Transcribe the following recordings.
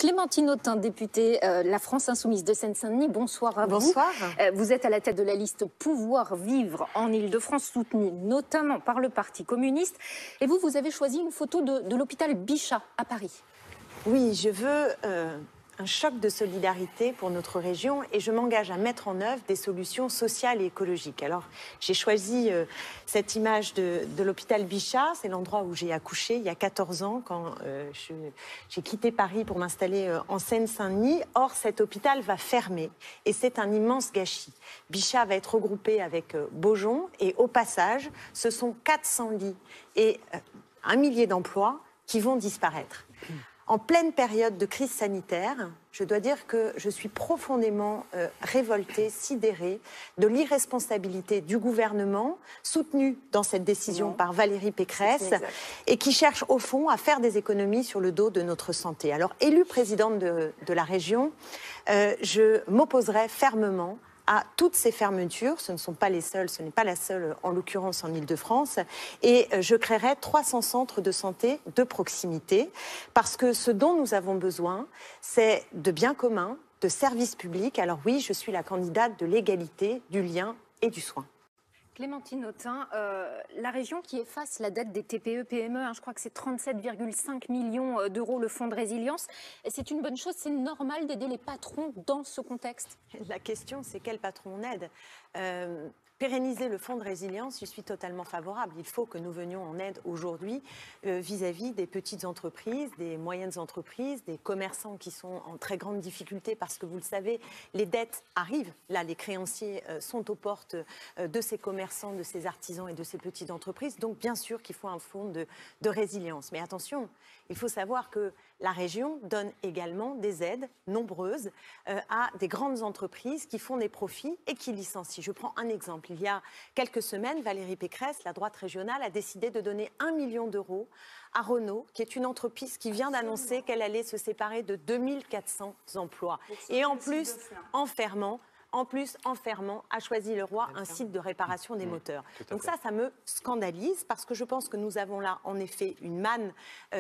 Clémentine Autain, députée La France Insoumise de Seine-Saint-Denis, bonsoir à vous. Bonsoir. Vous êtes à la tête de la liste Pouvoir Vivre en Île-de-France, soutenue notamment par le Parti communiste. Et vous avez choisi une photo de l'hôpital Bichat à Paris. Oui, je veux un choc de solidarité pour notre région et je m'engage à mettre en œuvre des solutions sociales et écologiques. Alors, j'ai choisi cette image de l'hôpital Bichat. C'est l'endroit où j'ai accouché il y a 14 ans quand j'ai quitté Paris pour m'installer en Seine-Saint-Denis. Or, cet hôpital va fermer et c'est un immense gâchis. Bichat va être regroupé avec Beaujon et au passage, ce sont 400 lits et 1 millier d'emplois qui vont disparaître. En pleine période de crise sanitaire, je dois dire que je suis profondément révoltée, sidérée de l'irresponsabilité du gouvernement, soutenu dans cette décision par Valérie Pécresse, et qui cherche au fond à faire des économies sur le dos de notre santé. Alors, élue présidente de la région, je m'opposerai fermement à toutes ces fermetures. Ce ne sont pas les seules, ce n'est pas la seule en l'occurrence en Île-de-France, et je créerai 300 centres de santé de proximité, parce que ce dont nous avons besoin, c'est de biens communs, de services publics. Alors oui, je suis la candidate de l'égalité, du lien et du soin. Clémentine Autain, la région qui efface la dette des TPE-PME, je crois que c'est 37,5 millions d'euros le fonds de résilience. C'est une bonne chose, c'est normal d'aider les patrons dans ce contexte? La question, c'est quel patron on aide. Pérenniser le fonds de résilience, je suis totalement favorable. Il faut que nous venions en aide aujourd'hui vis-à-vis des petites entreprises, des moyennes entreprises, des commerçants qui sont en très grande difficulté parce que vous le savez, les dettes arrivent. Là, les créanciers sont aux portes de ces commerçants, de ces artisans et de ces petites entreprises. Donc, bien sûr qu'il faut un fonds de résilience. Mais attention, il faut savoir que la région donne également des aides nombreuses à des grandes entreprises qui font des profits et qui licencient. Je prends un exemple. Il y a quelques semaines, Valérie Pécresse, la droite régionale, a décidé de donner 1 million d'euros à Renault, qui est une entreprise qui vient d'annoncer qu'elle allait se séparer de 2400 emplois. Et en plus, en fermant, a choisi le roi un site de réparation des moteurs. Donc ça me scandalise parce que je pense que nous avons là en effet une manne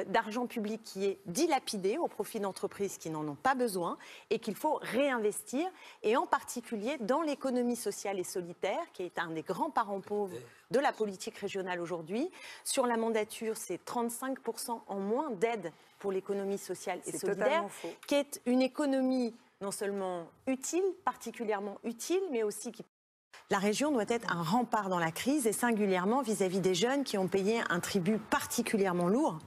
d'argent public qui est dilapidée au profit d'entreprises qui n'en ont pas besoin et qu'il faut réinvestir, et en particulier dans l'économie sociale et solidaire qui est un des grands parents pauvres de la politique régionale aujourd'hui. Sur la mandature, c'est 35% en moins d'aide pour l'économie sociale et solidaire, qui est une économie non seulement utile, particulièrement utile, mais aussi qui... La région doit être un rempart dans la crise et singulièrement vis-à-vis des jeunes qui ont payé un tribut particulièrement lourd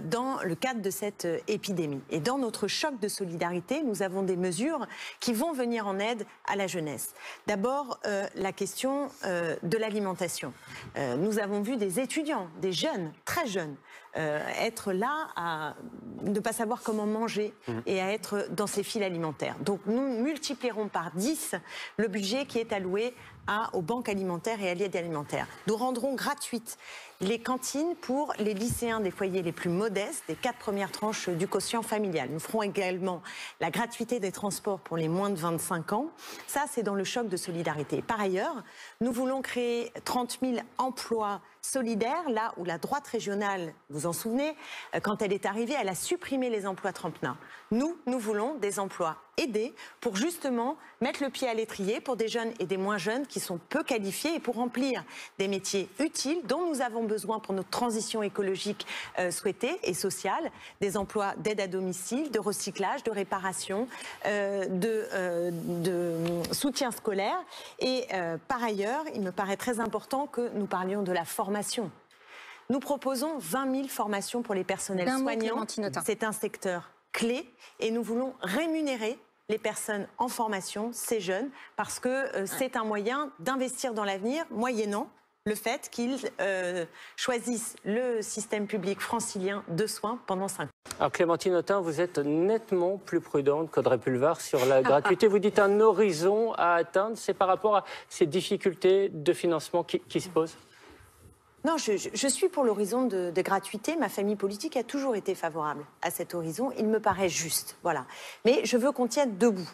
dans le cadre de cette épidémie. Et dans notre choc de solidarité, nous avons des mesures qui vont venir en aide à la jeunesse. D'abord, la question de l'alimentation. Nous avons vu des étudiants, des jeunes, très jeunes, être là à ne pas savoir comment manger et à être dans ces files alimentaires. Donc nous multiplierons par 10 le budget qui est alloué aux banques alimentaires et à l'aide alimentaire. Nous rendrons gratuites les cantines pour les lycéens des foyers les plus modestes, des 4 premières tranches du quotient familial. Nous ferons également la gratuité des transports pour les moins de 25 ans. Ça, c'est dans le choc de solidarité. Par ailleurs, nous voulons créer 30 000 emplois solidaires, là où la droite régionale, vous vous en souvenez, quand elle est arrivée, elle a supprimé les emplois tremplins. Nous voulons des emplois aidés pour justement mettre le pied à l'étrier pour des jeunes et des moins jeunes qui sont peu qualifiés et pour remplir des métiers utiles dont nous avons besoin pour notre transition écologique souhaitée et sociale, des emplois d'aide à domicile, de recyclage, de réparation, de soutien scolaire. Et par ailleurs, il me paraît très important que nous parlions de la formation. Nous proposons 20 000 formations pour les personnels soignants. C'est un secteur clé et nous voulons rémunérer les personnes en formation, ces jeunes, parce que c'est un moyen d'investir dans l'avenir, moyennant le fait qu'ils choisissent le système public francilien de soins pendant 5 ans. Alors Clémentine Autain, vous êtes nettement plus prudente qu'Audrey Pulvar sur la gratuité. Vous dites un horizon à atteindre, c'est par rapport à ces difficultés de financement qui se posent? Non, je suis pour l'horizon de gratuité. Ma famille politique a toujours été favorable à cet horizon. Il me paraît juste, voilà. Mais je veux qu'on tienne debout.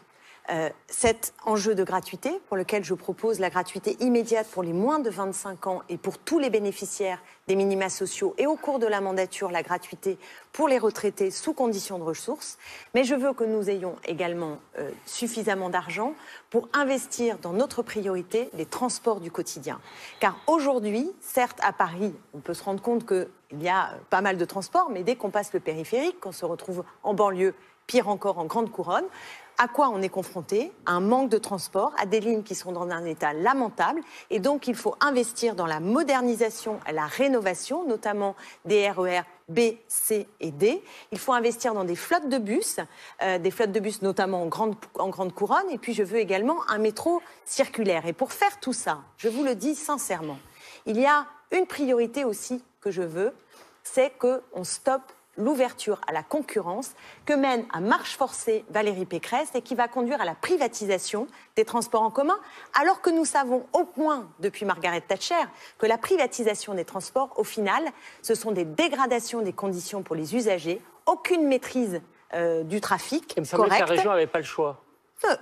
cet enjeu de gratuité, pour lequel je propose la gratuité immédiate pour les moins de 25 ans et pour tous les bénéficiaires des minima sociaux, et au cours de la mandature, la gratuité pour les retraités sous condition de ressources. Mais je veux que nous ayons également suffisamment d'argent pour investir dans notre priorité, les transports du quotidien. Car aujourd'hui, certes à Paris, on peut se rendre compte qu'il y a pas mal de transports, mais dès qu'on passe le périphérique, qu'on se retrouve en banlieue, pire encore en grande couronne, à quoi on est confronté? À un manque de transport, à des lignes qui sont dans un état lamentable. Et donc, il faut investir dans la modernisation, la rénovation, notamment des RER B, C et D. Il faut investir dans des flottes de bus notamment en grande couronne. Et puis, je veux également un métro circulaire. Et pour faire tout ça, je vous le dis sincèrement, il y a une priorité aussi que je veux, c'est qu'on stoppe l'ouverture à la concurrence que mène à marche forcée Valérie Pécresse et qui va conduire à la privatisation des transports en commun, alors que nous savons au moins depuis Margaret Thatcher que la privatisation des transports, au final, ce sont des dégradations des conditions pour les usagers, aucune maîtrise du trafic. Il me semblait que la région n'avait pas le choix.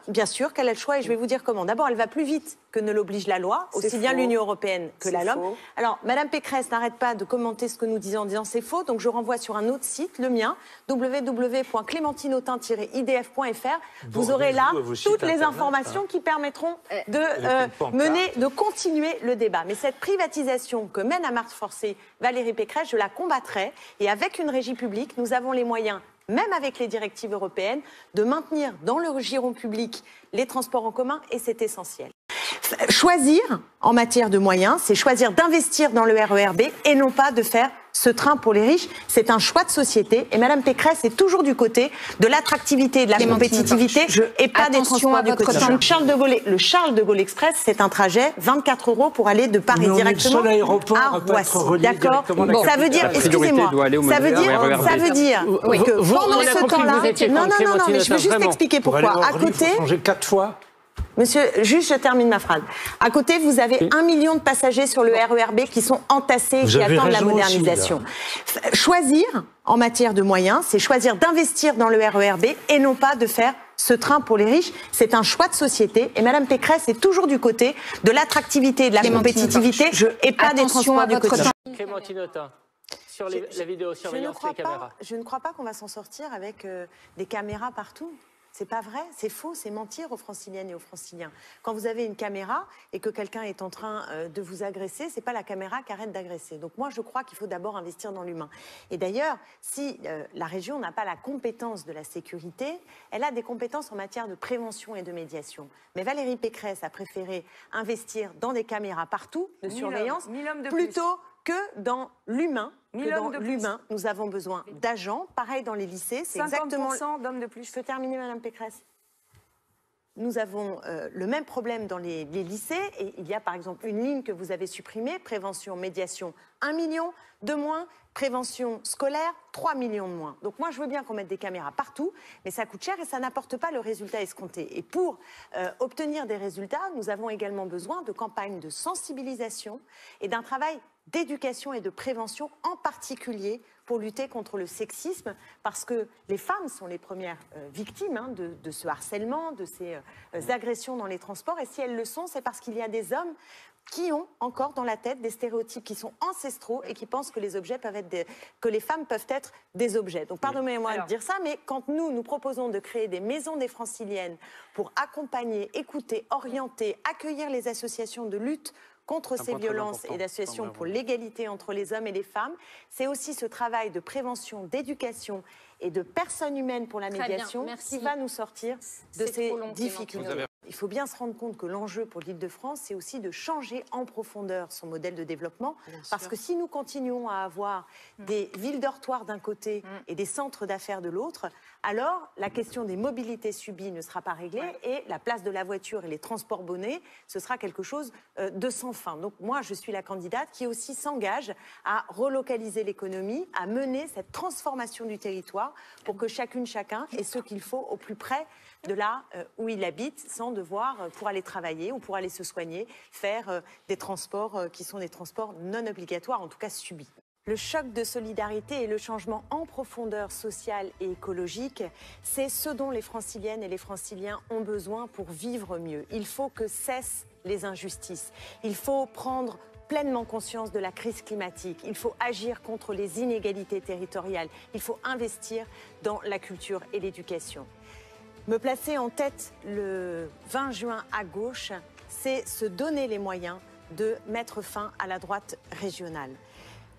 Bien sûr qu'elle a le choix et je vais vous dire comment. D'abord, elle va plus vite que ne l'oblige la loi, aussi bien l'Union européenne que la LOM. Alors, Madame Pécresse n'arrête pas de commenter ce que nous disons en disant c'est faux, donc je renvoie sur un autre site, le mien, www.clémentinautin-idf.fr. Vous aurez là toutes les informations qui permettront de continuer le débat. Mais cette privatisation que mène à marche forcée Valérie Pécresse, je la combattrai et avec une régie publique, nous avons les moyens, même avec les directives européennes, de maintenir dans le giron public les transports en commun, et c'est essentiel. Choisir, en matière de moyens, c'est choisir d'investir dans le RER B et non pas de faire ce train pour les riches. C'est un choix de société et Madame Pécresse est toujours du côté de l'attractivité et de la compétitivité et pas des transports du quotidien. Le Charles de Gaulle Express, c'est un trajet 24 € pour aller de Paris directement à Roissy. D'accord. Ça veut dire, excusez-moi, ça veut dire que pendant ce temps-là, non, mais je veux juste expliquer pourquoi. À côté, changer 4 fois. Monsieur, juste je termine ma phrase. À côté, vous avez 1 million de passagers sur le RER B qui sont entassés et qui attendent la modernisation. Aussi, choisir, en matière de moyens, c'est choisir d'investir dans le RER B et non pas de faire ce train pour les riches. C'est un choix de société et Madame Pécresse est toujours du côté de l'attractivité et de la compétitivité et pas des transports du quotidien. Clémentine Autain, sur la vidéosurveillance, les caméras. Je ne crois pas qu'on va s'en sortir avec des caméras partout. C'est pas vrai, c'est faux, c'est mentir aux Franciliennes et aux Franciliens. Quand vous avez une caméra et que quelqu'un est en train de vous agresser, c'est pas la caméra qui arrête d'agresser. Donc moi, je crois qu'il faut d'abord investir dans l'humain. Et d'ailleurs, si la région n'a pas la compétence de la sécurité, elle a des compétences en matière de prévention et de médiation. Mais Valérie Pécresse a préféré investir dans des caméras partout de surveillance plutôt que dans l'humain. Nous avons besoin d'agents. Pareil dans les lycées, c'est exactement 50% d'hommes de plus. Je peux terminer, Madame Pécresse? Nous avons le même problème dans les lycées et il y a par exemple une ligne que vous avez supprimée, prévention, médiation, 1 million de moins, prévention scolaire, 3 millions de moins. Donc moi je veux bien qu'on mette des caméras partout, mais ça coûte cher et ça n'apporte pas le résultat escompté. Et pour obtenir des résultats, nous avons également besoin de campagnes de sensibilisation et d'un travail d'éducation et de prévention, en particulier pour lutter contre le sexisme, parce que les femmes sont les premières victimes de ce harcèlement, de ces agressions dans les transports. Et si elles le sont, c'est parce qu'il y a des hommes qui ont encore dans la tête des stéréotypes qui sont ancestraux et qui pensent que les objets peuvent être que les femmes peuvent être des objets. Donc pardonnez-moi de dire ça, mais quand nous proposons de créer des maisons des Franciliennes pour accompagner, écouter, orienter, accueillir les associations de lutte contre ces violences et d'associations pour l'égalité entre les hommes et les femmes, c'est aussi ce travail de prévention, d'éducation et de personnes humaines pour la médiation qui va nous sortir de ces difficultés. Il faut bien se rendre compte que l'enjeu pour l'Île-de-France, c'est aussi de changer en profondeur son modèle de développement. Parce que si nous continuons à avoir des villes dortoirs d'un côté et des centres d'affaires de l'autre, alors la question des mobilités subies ne sera pas réglée et la place de la voiture et les transports bonnets, ce sera quelque chose de sans fin. Donc moi, je suis la candidate qui aussi s'engage à relocaliser l'économie, à mener cette transformation du territoire pour que chacune, chacun ait ce qu'il faut au plus près de là où il habite, sans devoir, pour aller travailler ou pour aller se soigner, faire des transports qui sont des transports non obligatoires, en tout cas subis. Le choc de solidarité et le changement en profondeur sociale et écologique, c'est ce dont les Franciliennes et les Franciliens ont besoin pour vivre mieux. Il faut que cessent les injustices. Il faut prendre pleinement conscience de la crise climatique. Il faut agir contre les inégalités territoriales. Il faut investir dans la culture et l'éducation. Me placer en tête le 20 juin à gauche, c'est se donner les moyens de mettre fin à la droite régionale.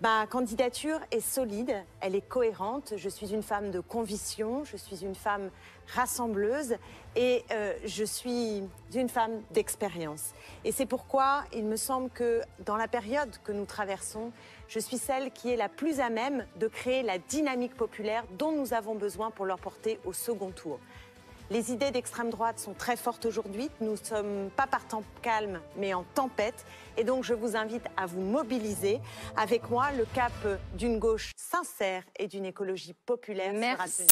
Ma candidature est solide, elle est cohérente. Je suis une femme de conviction, je suis une femme rassembleuse et je suis une femme d'expérience. Et c'est pourquoi il me semble que dans la période que nous traversons, je suis celle qui est la plus à même de créer la dynamique populaire dont nous avons besoin pour leur porter au second tour. Les idées d'extrême droite sont très fortes aujourd'hui. Nous ne sommes pas par temps calme, mais en tempête. Et donc, je vous invite à vous mobiliser. Avec moi, le cap d'une gauche sincère et d'une écologie populaire sera tenu.